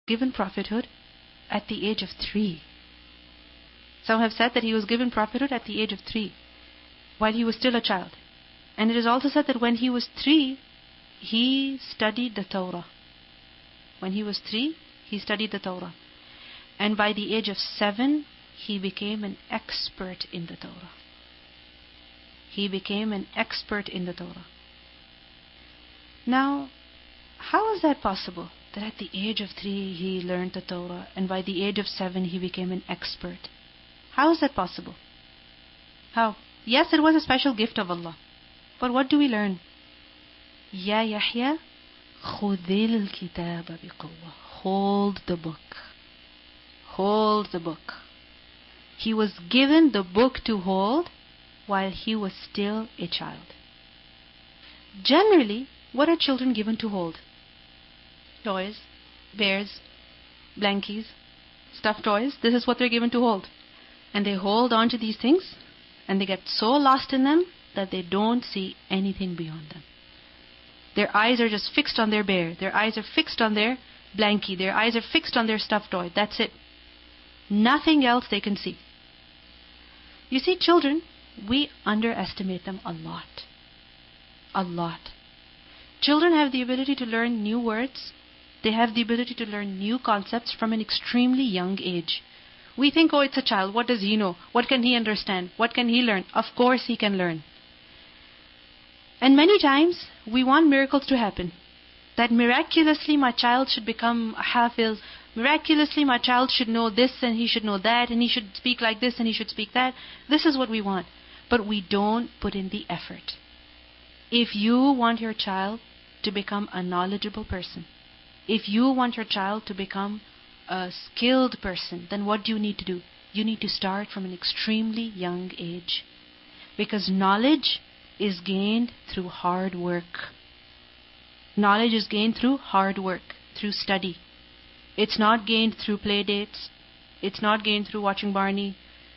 given prophethood at the age of 3. Some have said that he was given prophethood at the age of 3, while he was still a child. And it is also said that when he was 3, he studied the Torah. When he was 3, he studied the Torah. And by the age of 7, he became an expert in the Torah. He became an expert in the Torah. Now, how is that possible? That at the age of 3 he learned the Torah, and by the age of 7 he became an expert. How is that possible? How? Yes, it was a special gift of Allah. But what do we learn? Ya Yahya, khudil kitaba biqawwa. Hold the book. Hold the book. He was given the book to hold while he was still a child. Generally, what are children given to hold? Toys, bears, blankies, stuffed toys. This is what they're given to hold. And they hold on to these things, and they get so lost in them that they don't see anything beyond them. Their eyes are just fixed on their bear. Their eyes are fixed on their blankie. Their eyes are fixed on their stuffed toy. That's it. Nothing else they can see. You see, children, we underestimate them a lot. A lot. Children have the ability to learn new words. They have the ability to learn new concepts from an extremely young age. We think, oh, it's a child. What does he know? What can he understand? What can he learn? Of course he can learn. And many times, we want miracles to happen. That miraculously my child should become a hafiz. Miraculously my child should know this and he should know that, and he should speak like this and he should speak that. This is what we want. But we don't put in the effort. If you want your child to become a knowledgeable person, if you want your child to become a skilled person, then what do you need to do? You need to start from an extremely young age. Because knowledge is gained through hard work. Knowledge is gained through hard work, through study. It's not gained through play dates. It's not gained through watching Barney.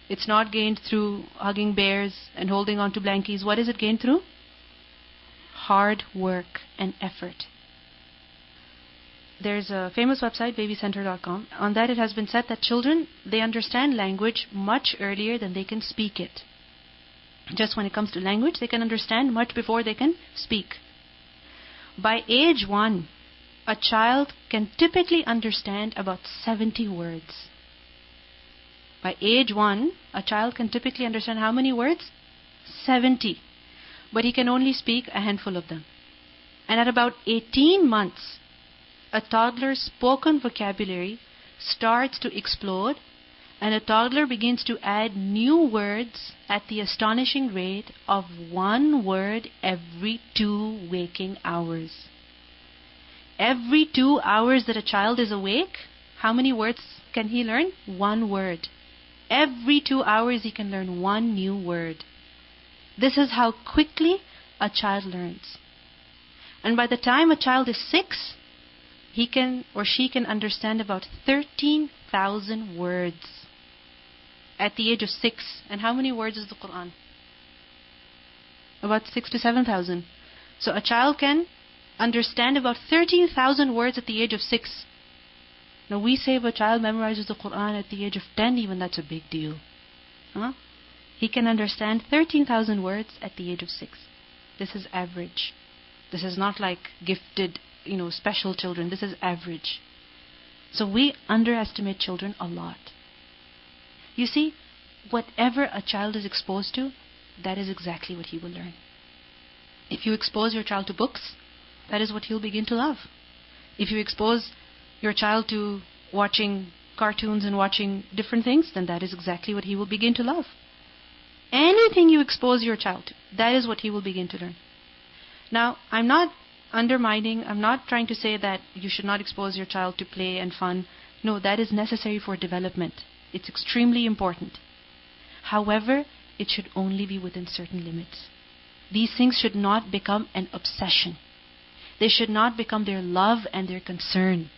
It's not gained through hugging bears and holding on to blankies. What is it gained through? Hard work and effort. There's a famous website, babycenter.com. On that it has been said that children, they understand language much earlier than they can speak it. Just when it comes to language, they can understand much before they can speak. By age 1, a child can typically understand about 70 words. By age 1, a child can typically understand how many words? 70. But he can only speak a handful of them. And at about 18 months, a toddler's spoken vocabulary starts to explode, and a toddler begins to add new words at the astonishing rate of 1 word every 2 waking hours. Every 2 hours that a child is awake, how many words can he learn? 1 word. Every 2 hours he can learn 1 new word. This is how quickly a child learns. And by the time a child is 6, he can or she can understand about 13,000 words. At the age of 6. And how many words is the Quran? About 6,000 to 7,000. So a child can understand about 13,000 words at the age of 6. Now we say if a child memorizes the Quran at the age of 10, even that's a big deal. Huh? He can understand 13,000 words at the age of 6. This is average. This is not like gifted, special children. This is average. So we underestimate children a lot. You see, whatever a child is exposed to, that is exactly what he will learn. If you expose your child to books, that is what he'll begin to love. If you expose your child to watching cartoons and watching different things, then that is exactly what he will begin to love. Anything you expose your child to, that is what he will begin to learn. Now, I'm not undermining, I'm not trying to say that you should not expose your child to play and fun. No, that is necessary for development. It's extremely important. However, it should only be within certain limits. These things should not become an obsession. They should not become their love and their concern.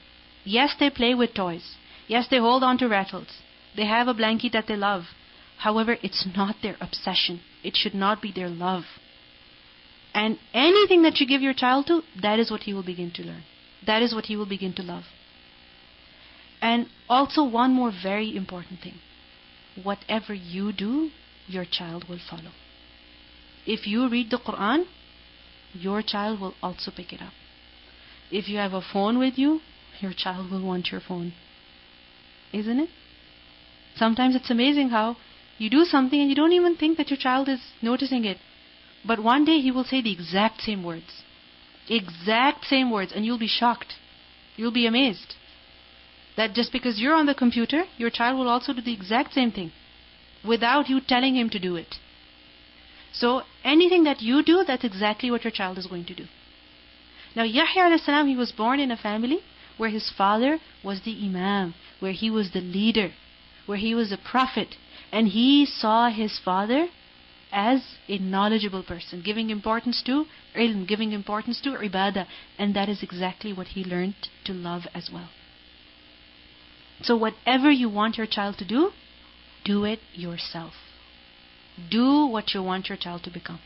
Yes, they play with toys. Yes, they hold on to rattles. They have a blanket that they love. However, it's not their obsession. It should not be their love. And anything that you give your child to, that is what he will begin to learn. That is what he will begin to love. And also one more very important thing. Whatever you do, your child will follow. If you read the Quran, your child will also pick it up. If you have a phone with you, your child will want your phone. Isn't it? Sometimes it's amazing how you do something and you don't even think that your child is noticing it. But one day he will say the exact same words. Exact same words, and you'll be shocked. You'll be amazed. That just because you're on the computer, your child will also do the exact same thing without you telling him to do it. So anything that you do, that's exactly what your child is going to do. Now Yahya alayhi salam, he was born in a family where his father was the imam, where he was the leader, where he was a prophet, and he saw his father as a knowledgeable person, giving importance to ilm, giving importance to ibadah, and that is exactly what he learned to love as well. So whatever you want your child to do it yourself. Do what you want your child to become.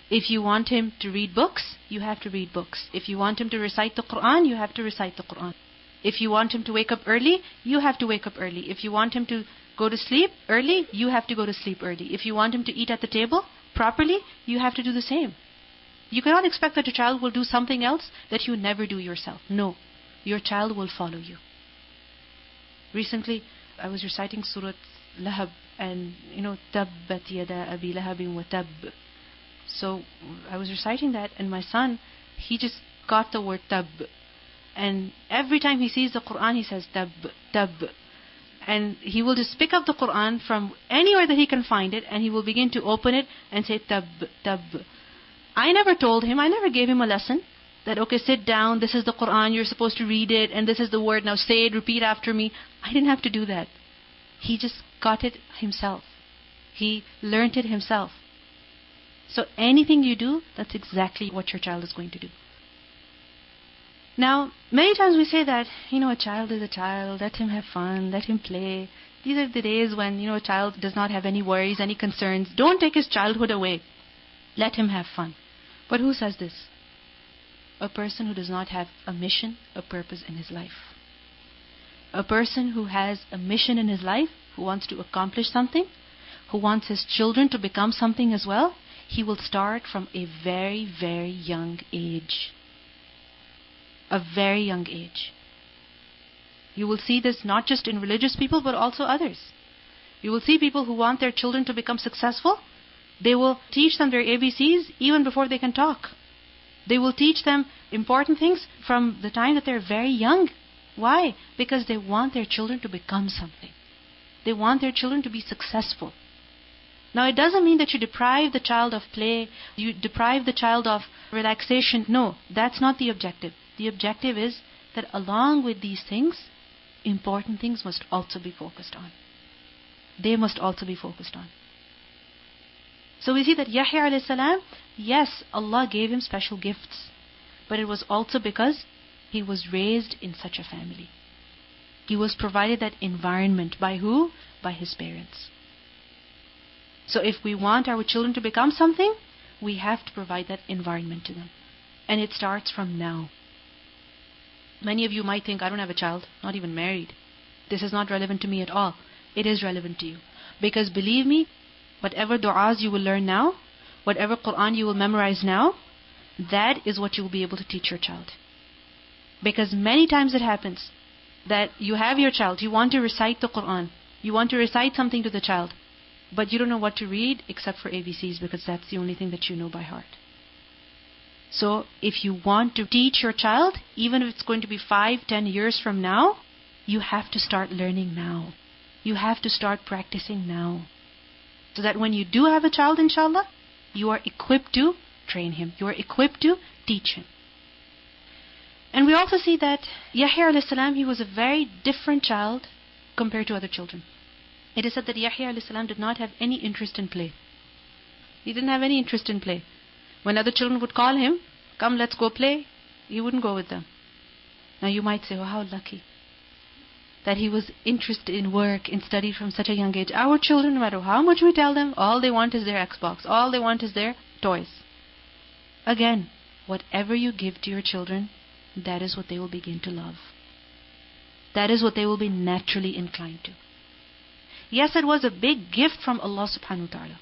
If you want him to read books, you have to read books. If you want him to recite the Quran, you have to recite the Quran. If you want him to wake up early, you have to wake up early. If you want him to go to sleep early, you have to go to sleep early. If you want him to eat at the table properly, you have to do the same. You cannot expect that your child will do something else that you never do yourself. No, your child will follow you. Recently, I was reciting Surah Lahab, and Tabbat yada abi lahabin wa tab. So I was reciting that, and my son, he just got the word tab, and every time he sees the Quran, he says tab, tab, and he will just pick up the Quran from anywhere that he can find it, and he will begin to open it and say tab, tab. I never told him, I never gave him a lesson that, okay, sit down, this is the Quran, you're supposed to read it, and this is the word, now say it, repeat after me. I didn't have to do that. He just got it himself. He learnt it himself. So anything you do, that's exactly what your child is going to do. Now, many times we say that, a child is a child, let him have fun, let him play. These are the days when, a child does not have any worries, any concerns. Don't take his childhood away. Let him have fun. But who says this? A person who does not have a mission, a purpose in his life. A person who has a mission in his life, who wants to accomplish something, who wants his children to become something as well, he will start from a very, very young age. A very young age. You will see this not just in religious people, but also others. You will see people who want their children to become successful. They will teach them their ABCs even before they can talk. They will teach them important things from the time that they're very young. Why? Because they want their children to become something. They want their children to be successful. Now, it doesn't mean that you deprive the child of play, you deprive the child of relaxation. No, that's not the objective. The objective is that along with these things, important things must also be focused on. They must also be focused on. So we see that Yahya alayhi salam, yes, Allah gave him special gifts, but it was also because he was raised in such a family. He was provided that environment. By who? By his parents. So if we want our children to become something, we have to provide that environment to them. And it starts from now. Many of you might think, I don't have a child, not even married. This is not relevant to me at all. It is relevant to you. Because believe me, whatever du'as you will learn now, whatever Quran you will memorize now, that is what you will be able to teach your child. Because many times it happens that you have your child, you want to recite the Quran, you want to recite something to the child, but you don't know what to read except for ABCs, because that's the only thing that you know by heart. So if you want to teach your child, even if it's going to be 5-10 years from now, you have to start learning now. You have to start practicing now. So that when you do have a child, inshallah, you are equipped to train him. You are equipped to teach him. And we also see that Yahya alayhi salam, he was a very different child compared to other children. It is said that Yahya alayhi salam did not have any interest in play. He didn't have any interest in play. When other children would call him, come, let's go play, he wouldn't go with them. Now you might say, oh, how lucky that he was interested in work, in study from such a young age. Our children, no matter how much we tell them, all they want is their Xbox. All they want is their toys. Again, whatever you give to your children, that is what they will begin to love. that is what they will be naturally inclined to. Yes, it was a big gift from Allah subhanahu wa ta'ala.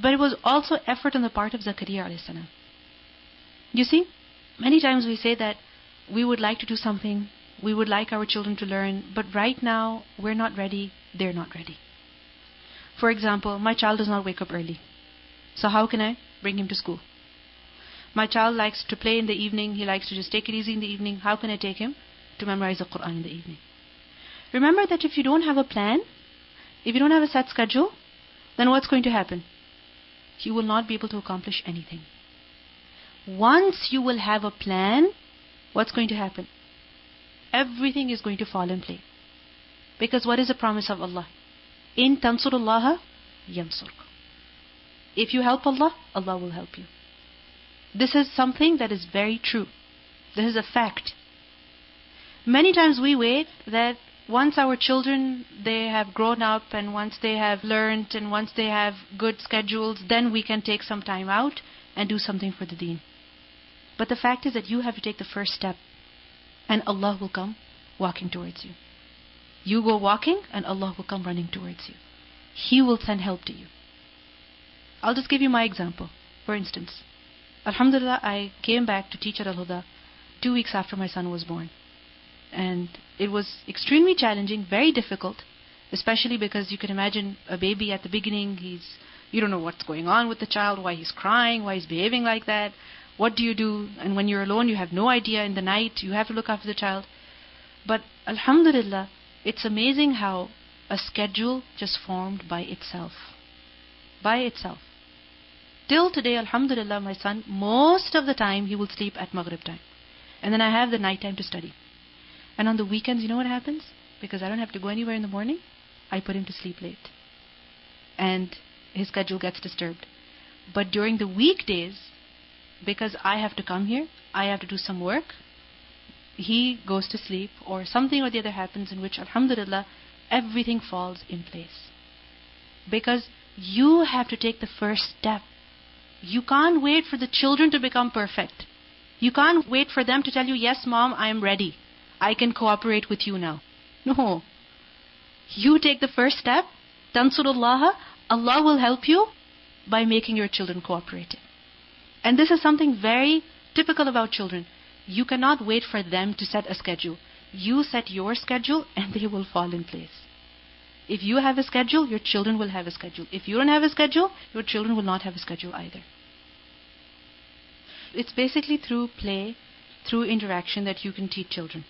But it was also effort on the part of Zakaria alayhi salam. You see, many times we say that we would like to do something, we would like our children to learn, but right now we're not ready, they're not ready. For example, my child does not wake up early. So how can I bring him to school? My child likes to play in the evening, he likes to just take it easy in the evening. How can I take him to memorize the Quran in the evening? Remember that if you don't have a plan, if you don't have a set schedule, then what's going to happen? You will not be able to accomplish anything. Once you will have a plan, what's going to happen? Everything is going to fall in place. Because what is the promise of Allah? In tansurullaha yansurk. If you help Allah, Allah will help you. This is something that is very true. This is a fact. Many times we wait that once our children, they have grown up and once they have learned and once they have good schedules, then we can take some time out and do something for the deen. But the fact is that you have to take the first step and Allah will come walking towards you. You go walking and Allah will come running towards you. He will send help to you. I'll just give you my example. For instance, Alhamdulillah, I came back to teach at Al-Huda 2 weeks after my son was born. And it was extremely challenging, very difficult, especially because you can imagine a baby at the beginning, you don't know what's going on with the child, why he's crying, why he's behaving like that. What do you do? And when you're alone, you have no idea. In the night, you have to look after the child. But Alhamdulillah, it's amazing how a schedule just formed by itself. By itself. Till today, Alhamdulillah, my son, most of the time, he will sleep at Maghrib time. And then I have the night time to study. And on the weekends, you know what happens? Because I don't have to go anywhere in the morning, I put him to sleep late. And his schedule gets disturbed. But during the weekdays, because I have to come here, I have to do some work, he goes to sleep or something or the other happens in which, Alhamdulillah, everything falls in place. Because you have to take the first step. You can't wait for the children to become perfect. You can't wait for them to tell you, yes, mom, I am ready. I can cooperate with you now. No. You take the first step. Tansurullah, Allah will help you by making your children cooperative. And this is something very typical about children. You cannot wait for them to set a schedule. You set your schedule and they will fall in place. If you have a schedule, your children will have a schedule. If you don't have a schedule, your children will not have a schedule either. It's basically through play, through interaction that you can teach children.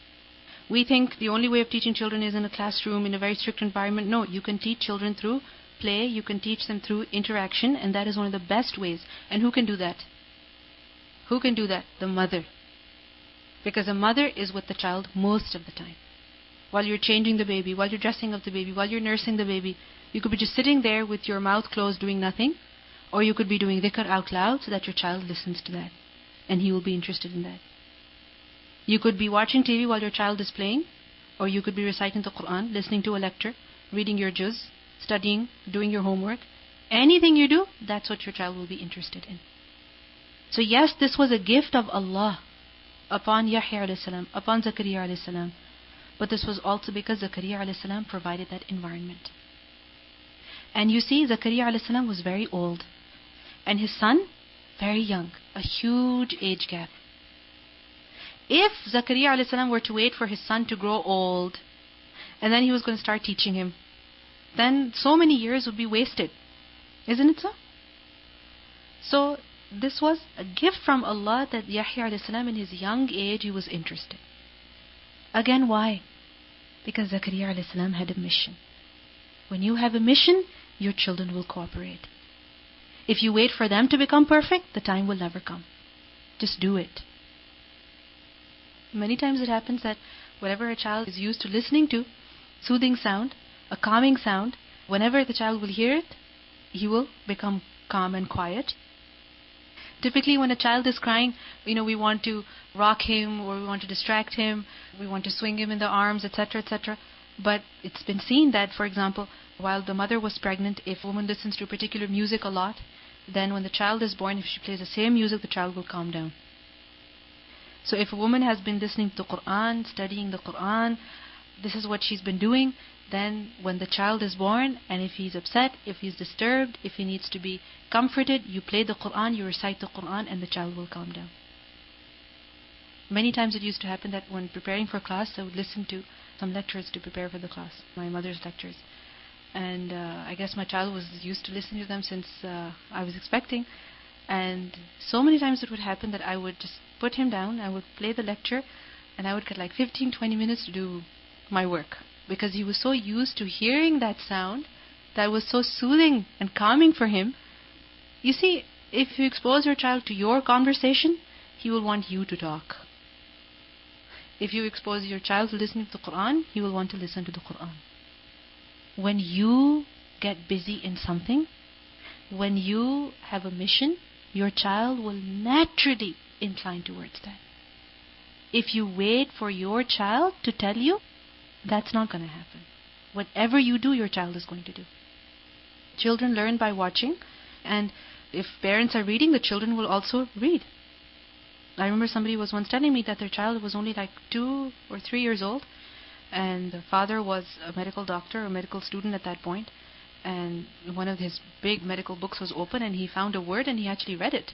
We think the only way of teaching children is in a classroom, in a very strict environment. No, you can teach children through play, you can teach them through interaction, and that is one of the best ways. And who can do that? Who can do that? The mother. Because a mother is with the child most of the time. While you're changing the baby, while you're dressing up the baby, while you're nursing the baby, you could be just sitting there with your mouth closed doing nothing, or you could be doing dhikr out loud so that your child listens to that, and he will be interested in that. You could be watching TV while your child is playing, or you could be reciting the Quran, listening to a lecture, reading your juz, studying, doing your homework. Anything you do, that's what your child will be interested in. So yes, this was a gift of Allah upon Yahya alayhi salam, upon Zakaria alayhi salam. But this was also because Zakaria alayhi salam provided that environment. And you see, Zakaria alayhi salam was very old. And his son, very young. A huge age gap. If Zakaria alayhi salam were to wait for his son to grow old, and then he was going to start teaching him, then so many years would be wasted. Isn't it so? So, this was a gift from Allah that Yahya alayhi salam in his young age, he was interested. Again, why? Because Zakaria alayhi salam had a mission. When you have a mission, your children will cooperate. If you wait for them to become perfect, the time will never come. Just do it. Many times it happens that whatever a child is used to listening to, soothing sound, a calming sound, whenever the child will hear it, he will become calm and quiet. Typically when a child is crying, we want to rock him or we want to distract him, we want to swing him in the arms, etc., etc. But it's been seen that, for example, while the mother was pregnant, if a woman listens to particular music a lot, then when the child is born, if she plays the same music, the child will calm down. So if a woman has been listening to the Quran, studying the Quran, this is what she's been doing. Then when the child is born, and if he's upset, if he's disturbed, if he needs to be comforted, you play the Quran, you recite the Quran, and the child will calm down. Many times it used to happen that when preparing for class, I would listen to some lectures to prepare for the class, my mother's lectures. And I guess my child was used to listening to them since I was expecting. And so many times it would happen that I would just put him down, I would play the lecture, and I would get like 15-20 minutes to do my work. Because he was so used to hearing that sound, that was so soothing and calming for him. You see, if you expose your child to your conversation, he will want you to talk. If you expose your child to listening to the Quran, he will want to listen to the Quran. When you get busy in something, when you have a mission, your child will naturally incline towards that. If you wait for your child to tell you, that's not going to happen. Whatever you do, your child is going to do. Children learn by watching, and if parents are reading, the children will also read. I remember somebody was once telling me that their child was only like 2 or 3 years old, and the father was a medical doctor, a medical student at that point, and one of his big medical books was open, and he found a word and he actually read it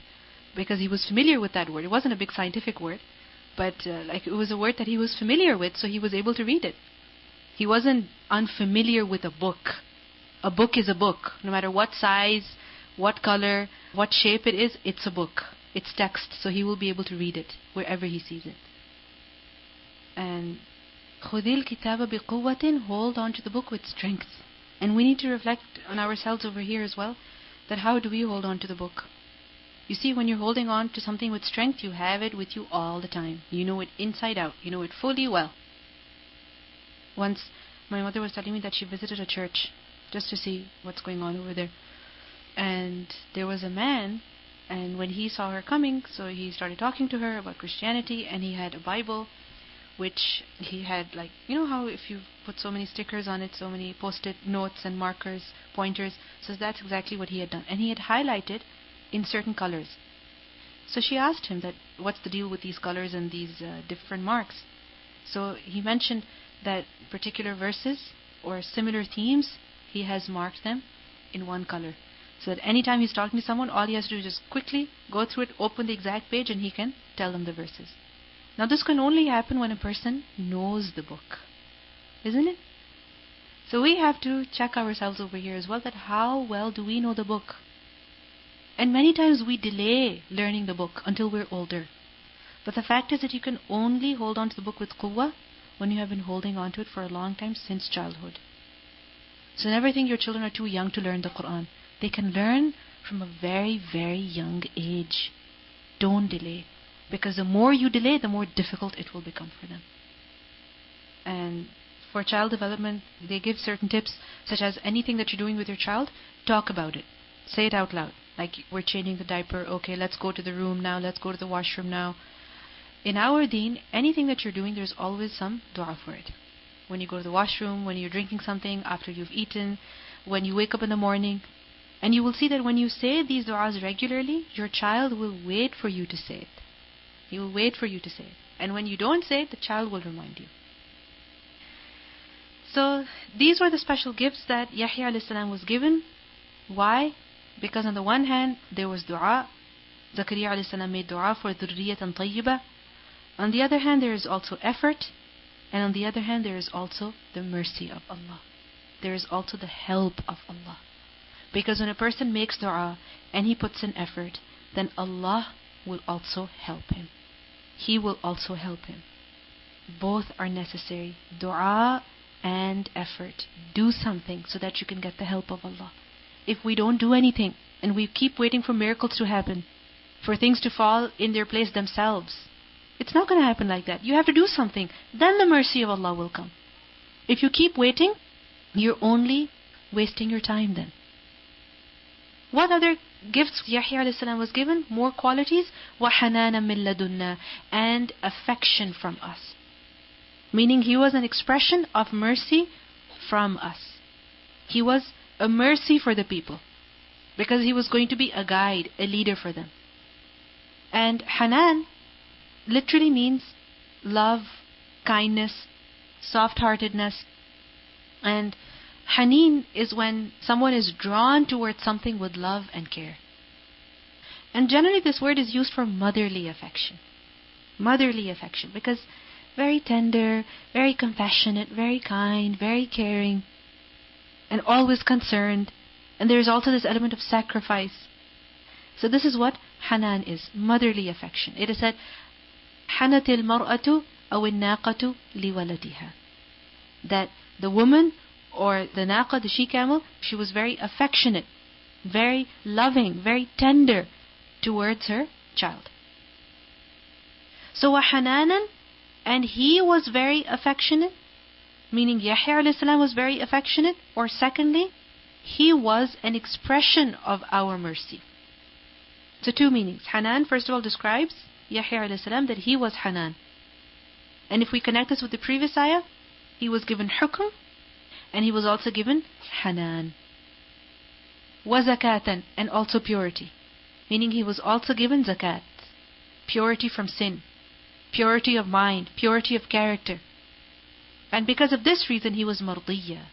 because he was familiar with that word. It wasn't a big scientific word, but like it was a word that he was familiar with, so he was able to read it. He wasn't unfamiliar with a book. A book is a book. No matter what size, what color, what shape it is, it's a book. It's text, so he will be able to read it wherever he sees it. And خُذِ الْكِتَابَ بِقُوَّةٍ, hold on to the book with strength. And we need to reflect on ourselves over here as well, that how do we hold on to the book? You see, when you're holding on to something with strength, you have it with you all the time. You know it inside out. You know it fully well. Once, my mother was telling me that she visited a church just to see what's going on over there. And there was a man, and when he saw her coming, so he started talking to her about Christianity, and he had a Bible, which he had like, you know how if you put so many stickers on it, so many post-it notes and markers, pointers, so that's exactly what he had done. And he had highlighted in certain colors. So she asked him that, what's the deal with these colors and these different marks? So he mentioned that particular verses or similar themes, he has marked them in one color. So that anytime he's talking to someone, all he has to do is just quickly go through it, open the exact page, and he can tell them the verses. Now this can only happen when a person knows the book, isn't it? So we have to check ourselves over here as well, that how well do we know the book? And many times we delay learning the book until we're older. But the fact is that you can only hold on to the book with quwwah when you have been holding on to it for a long time, since childhood. So never think your children are too young to learn the Quran. They can learn from a very, very young age. Don't delay. Because the more you delay, the more difficult it will become for them. And for child development, they give certain tips, such as anything that you're doing with your child, talk about it. Say it out loud. Like, we're changing the diaper, okay, let's go to the room now, let's go to the washroom now. In our deen, anything that you're doing, there's always some dua for it. When you go to the washroom, when you're drinking something, after you've eaten, when you wake up in the morning. And you will see that when you say these du'as regularly, your child will wait for you to say it. He will wait for you to say it. And when you don't say it, the child will remind you. So these were the special gifts that Yahya a.s. was given. Why? Because on the one hand, there was dua. Zakaria a.s. made dua for dhurriyatan tayyibah. On the other hand, there is also effort. And on the other hand, there is also the mercy of Allah. There is also the help of Allah. Because when a person makes dua and he puts in effort, then Allah will also help him. He will also help him. Both are necessary. Dua and effort. Do something so that you can get the help of Allah. If we don't do anything and we keep waiting for miracles to happen, for things to fall in their place themselves, it's not going to happen like that. You have to do something. Then the mercy of Allah will come. If you keep waiting, you're only wasting your time then. What other gifts Yahya a.s. was given? More qualities. وَحَنَانًا مِن لَدُنَّا, and affection from us. Meaning he was an expression of mercy from us. He was a mercy for the people. Because he was going to be a guide, a leader for them. And Hanan literally means love, kindness, soft-heartedness. And Haneen is when someone is drawn towards something with love and care. And generally this word is used for motherly affection. Motherly affection, because very tender, very compassionate, very kind, very caring, and always concerned. And there is also this element of sacrifice. So this is what Hanan is, motherly affection. It is said, حَنَتِ الْمَرْأَةُ أَوِ النَّاقَةُ لِوَلَدِهَا, that the woman or the naqa, the she-camel, she was very affectionate, very loving, very tender towards her child. So وَحَنَانًا, and he was very affectionate, meaning Yahya alayhi salam was very affectionate, or secondly, he was an expression of our mercy. So two meanings. Hanan, first of all, describes Yahya alayhi salam that he was Hanan. And if we connect this with the previous ayah, he was given hukm, and he was also given Hanan. وَزَكَاةً, and also purity. Meaning he was also given zakat, purity from sin, purity of mind, purity of character. And because of this reason, he was mardiyya.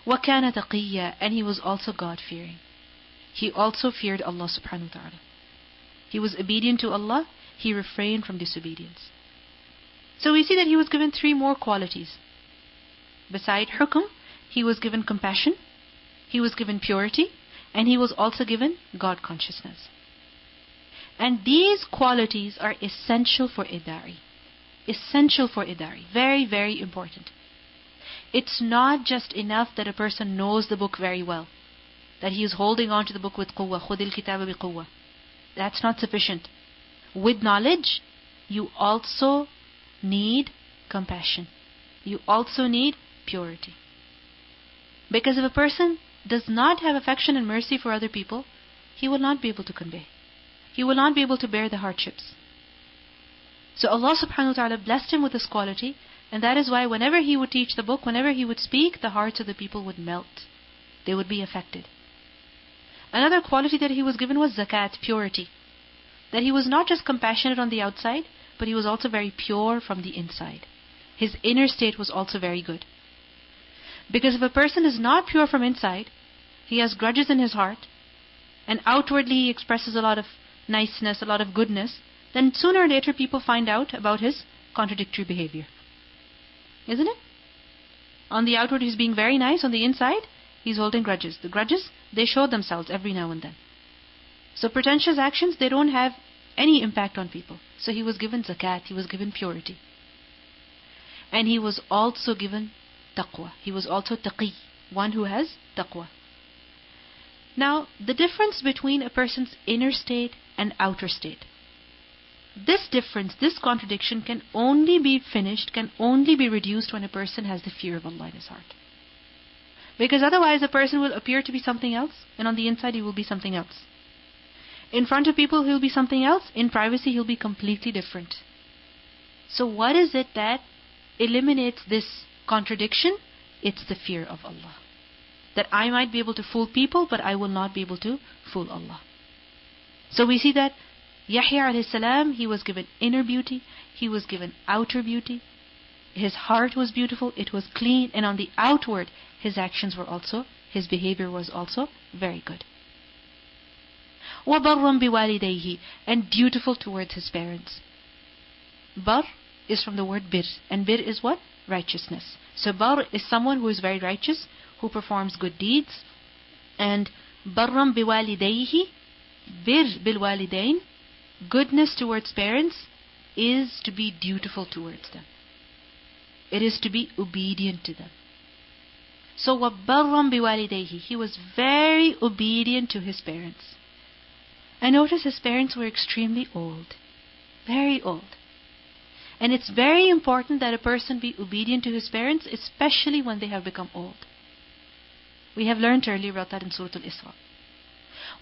وَكَانَ تَقِيًّا, and he was also God-fearing. He also feared Allah subhanahu wa ta'ala. He was obedient to Allah, he refrained from disobedience. So we see that he was given three more qualities. Beside hukm, he was given compassion, he was given purity, and he was also given God consciousness. And these qualities are essential for idari. Essential for idari. Very, very important. It's not just enough that a person knows the book very well, that he is holding on to the book with quwwah, خُذِ الْكِتَابَ بِقُوَّةٍ. That's not sufficient. With knowledge, you also need compassion. You also need purity. Because if a person does not have affection and mercy for other people, he will not be able to convey. He will not be able to bear the hardships. So Allah subhanahu wa ta'ala blessed him with this quality, and that is why whenever he would teach the book, whenever he would speak, the hearts of the people would melt. They would be affected. Another quality that he was given was zakat, purity. That he was not just compassionate on the outside, but he was also very pure from the inside. His inner state was also very good. Because if a person is not pure from inside, he has grudges in his heart, and outwardly he expresses a lot of niceness, a lot of goodness, then sooner or later people find out about his contradictory behavior. Isn't it? On the outward he's being very nice, on the inside he's holding grudges. The grudges, they show themselves every now and then. So pretentious actions, they don't have any impact on people. So he was given zakat, he was given purity. And he was also given taqwa. He was also taqi, one who has taqwa. Now, the difference between a person's inner state and outer state. This difference, this contradiction can only be finished, can only be reduced when a person has the fear of Allah in his heart. Because otherwise a person will appear to be something else, and on the inside he will be something else. In front of people he'll be something else, in privacy he'll be completely different. So what is it that eliminates this contradiction? It's the fear of Allah. That I might be able to fool people, but I will not be able to fool Allah. So we see that Yahya alayhi salam, he was given inner beauty, he was given outer beauty. His heart was beautiful, it was clean, and on the outward, his actions were also, his behavior was also very good. وَبَرًّا بِوَالِدَيْهِ, and dutiful towards his parents. Bar is from the word bir, and bir is what? Righteousness. So bar is someone who is very righteous, who performs good deeds. And barram biwalidayhi, bir bilwalidain, goodness towards parents is to be dutiful towards them. It is to be obedient to them. So وَبَرًّا بِوَالِدَيْهِ, he was very obedient to his parents. And notice his parents were extremely old. Very old. And it's very important that a person be obedient to his parents, especially when they have become old. We have learned earlier about that in Surah Al-Isra.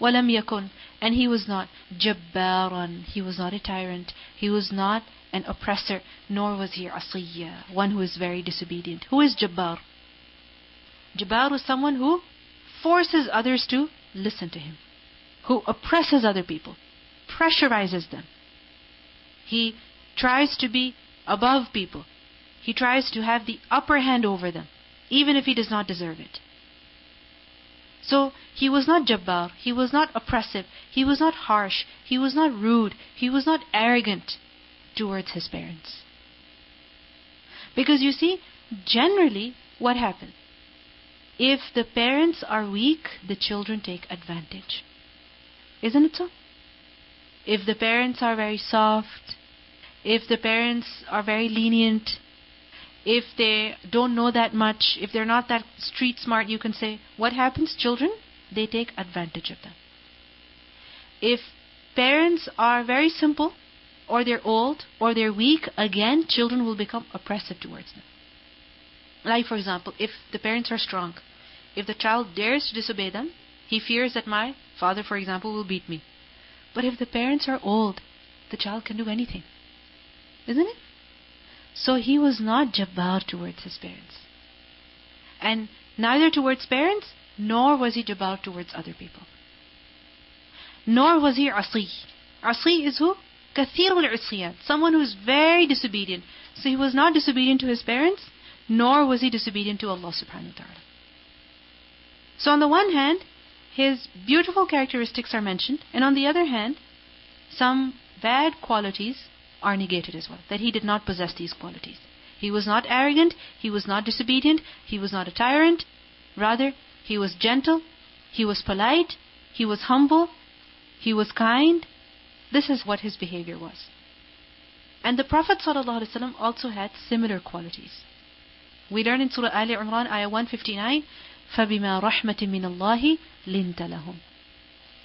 وَلَمْ يَكُنْ, and he was not jabbaran, he was not a tyrant, he was not an oppressor, nor was he asiyya, one who is very disobedient. Who is jabbar? Jabbar was someone who forces others to listen to him, who oppresses other people, pressurizes them. He tries to be above people. He tries to have the upper hand over them, even if he does not deserve it. So he was not jabbar, he was not oppressive, he was not harsh, he was not rude, he was not arrogant towards his parents. Because you see, generally what happens? If the parents are weak, the children take advantage. Isn't it so? If the parents are very soft, if the parents are very lenient, if they don't know that much, if they're not that street smart, you can say, what happens? Children, they take advantage of them. If parents are very simple, or they're old, or they're weak, again, children will become oppressive towards them. Like for example, if the parents are strong, if the child dares to disobey them, he fears that my father, for example, will beat me. But if the parents are old, the child can do anything. Isn't it? So he was not jabbar towards his parents. And neither towards parents, nor was he jabbar towards other people. Nor was he asi. Asi is who? Kathir al-usiyat. Someone who is very disobedient. So he was not disobedient to his parents, nor was he disobedient to Allah subhanahu wa ta'ala. So on the one hand, his beautiful characteristics are mentioned, and on the other hand, some bad qualities are negated as well, that he did not possess these qualities. He was not arrogant, he was not disobedient, he was not a tyrant. Rather, he was gentle, he was polite, he was humble, he was kind. This is what his behavior was. And the Prophet ﷺ also had similar qualities. We learn in Surah Ali Imran, ayah 159, فَبِمَا رَحْمَةٍ مِّنَ اللَّهِ لِنْتَ لَهُمْ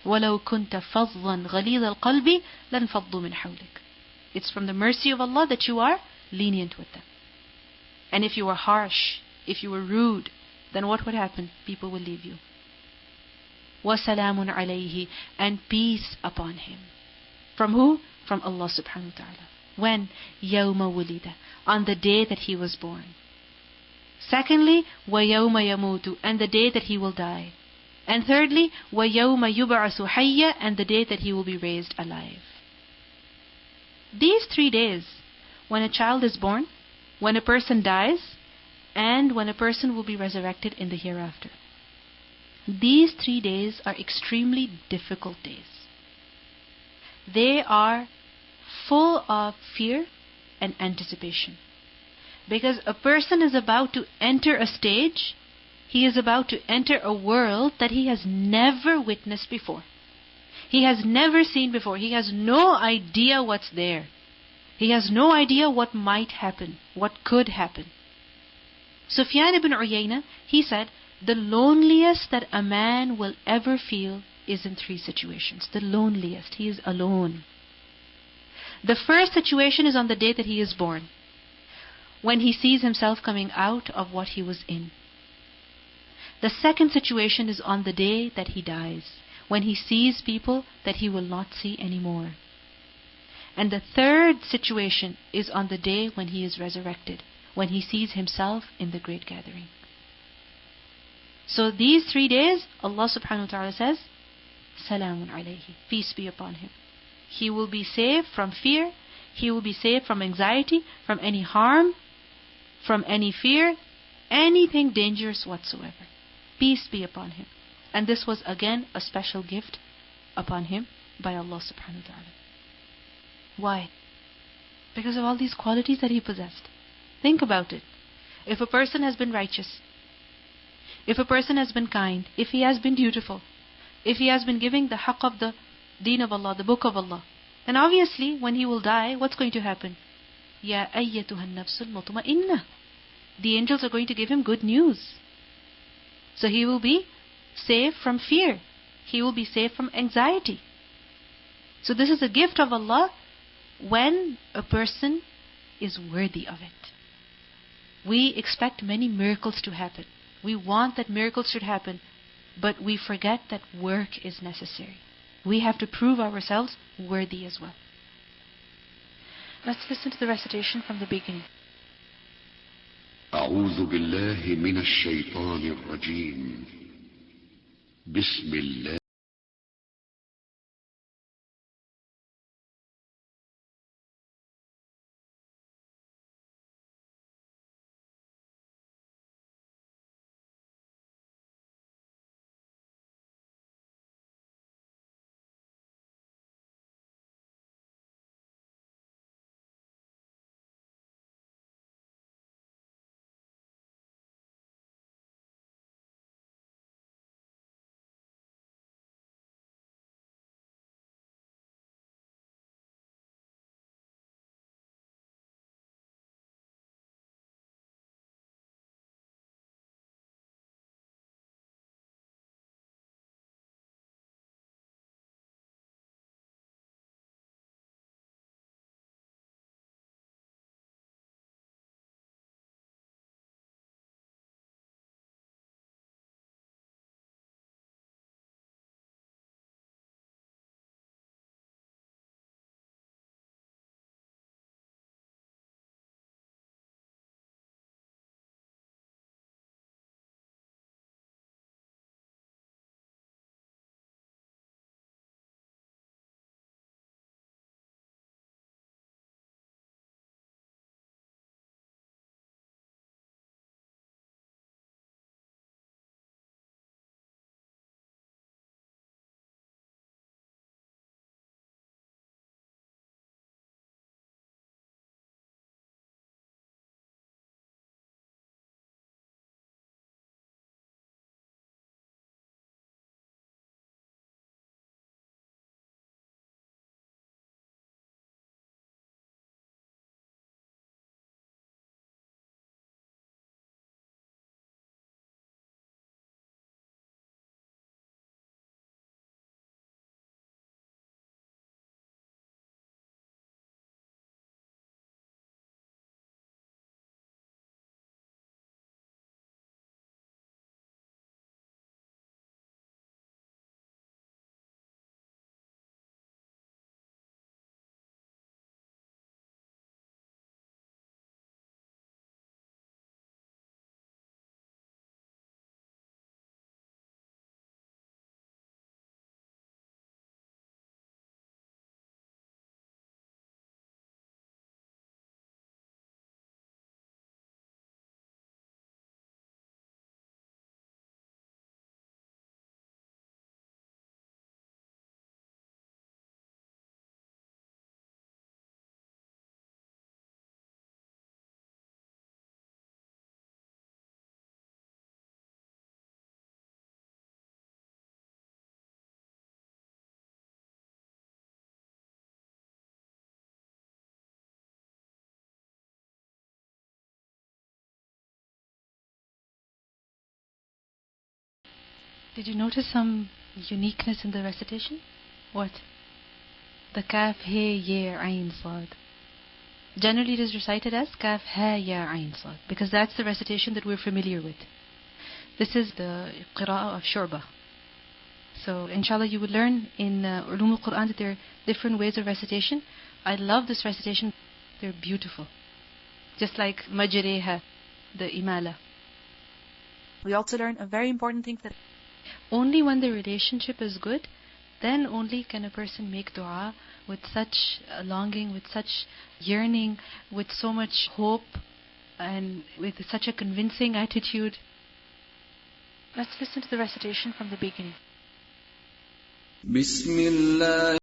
وَلَوْ كُنْتَ فَظًّا غَلِيظَ الْقَلْبِ لَانْفَضُّوا مِنْ حَوْلِكَ. It's from the mercy of Allah that you are lenient with them. And if you were harsh, if you were rude, then what would happen? People will leave you. وَسَلَامٌ عَلَيْهِ, and peace upon him. From who? From Allah subhanahu wa ta'ala. When? يَوْمَ وُلِدَ, on the day that he was born. Secondly, وَيَوْمَ يَمُوتُ, and the day that he will die. And thirdly, وَيَوْمَ يُبْعَثُ حَيًّا, and the day that he will be raised alive. These 3 days, when a child is born, when a person dies, and when a person will be resurrected in the hereafter. These 3 days are extremely difficult days. They are full of fear and anticipation. Because a person is about to enter a stage, he is about to enter a world that he has never witnessed before. He has never seen before. He has no idea what's there. He has no idea what might happen, what could happen. Sufyan ibn Uyayna, he said, the loneliest that a man will ever feel is in 3 situations. The loneliest. He is alone. The first situation is on the day that he is born, when he sees himself coming out of what he was in. The second situation is on the day that he dies, when he sees people that he will not see anymore. And the third situation is on the day when he is resurrected, when he sees himself in the great gathering. So these 3 days, Allah subhanahu wa ta'ala says, Salamun alayhi, peace be upon him. He will be saved from fear, he will be saved from anxiety, from any harm, from any fear, anything dangerous whatsoever. Peace be upon him. And this was again a special gift upon him by Allah subhanahu wa ta'ala. Why? Because of all these qualities that he possessed. Think about it. If a person has been righteous, if a person has been kind, if he has been dutiful, if he has been giving the haqq of the deen of Allah, the book of Allah, then obviously when he will die, what's going to happen? Ya ayyatuhan nafsul mutma'inna. The angels are going to give him good news. So he will be safe from fear. He will be safe from anxiety. So this is a gift of Allah when a person is worthy of it. We expect many miracles to happen. We want that miracles should happen, but we forget that work is necessary. We have to prove ourselves worthy as well. Let's listen to the recitation from the beginning. أعوذ بالله من الشيطان الرجيم. بسم الله Did you notice some uniqueness in the recitation? What? The kaf, he, ya, ayn, sad. Generally it is recited as kaf, ha, ya, ayn, sad, because that's the recitation that we're familiar with. This is the qira'ah of Shurba. So inshallah you will learn in Ulum al-Quran that there are different ways of recitation. I love this recitation. They're beautiful. Just like majreha, the imala. We also learn a very important thing, that only when the relationship is good, then only can a person make dua with such longing, with such yearning, with so much hope, and with such a convincing attitude. Let's listen to the recitation from the beginning. Bismillah.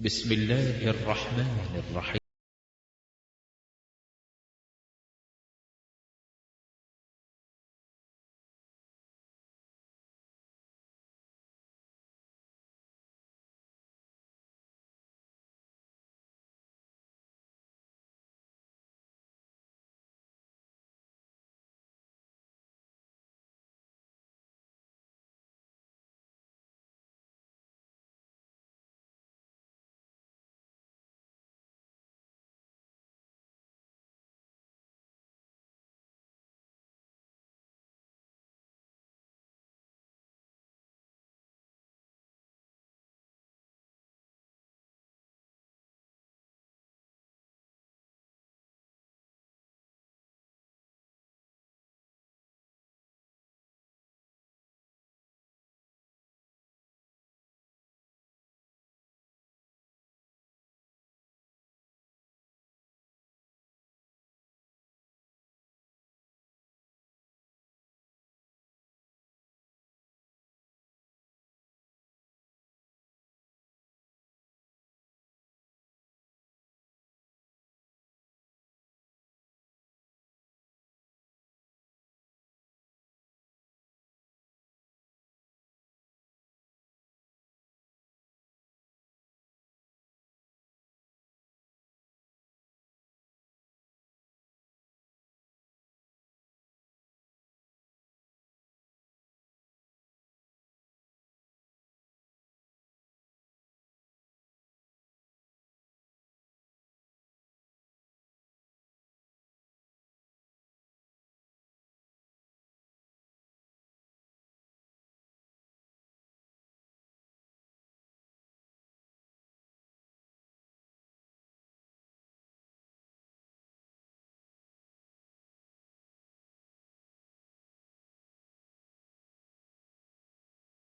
بسم الله الرحمن الرحيم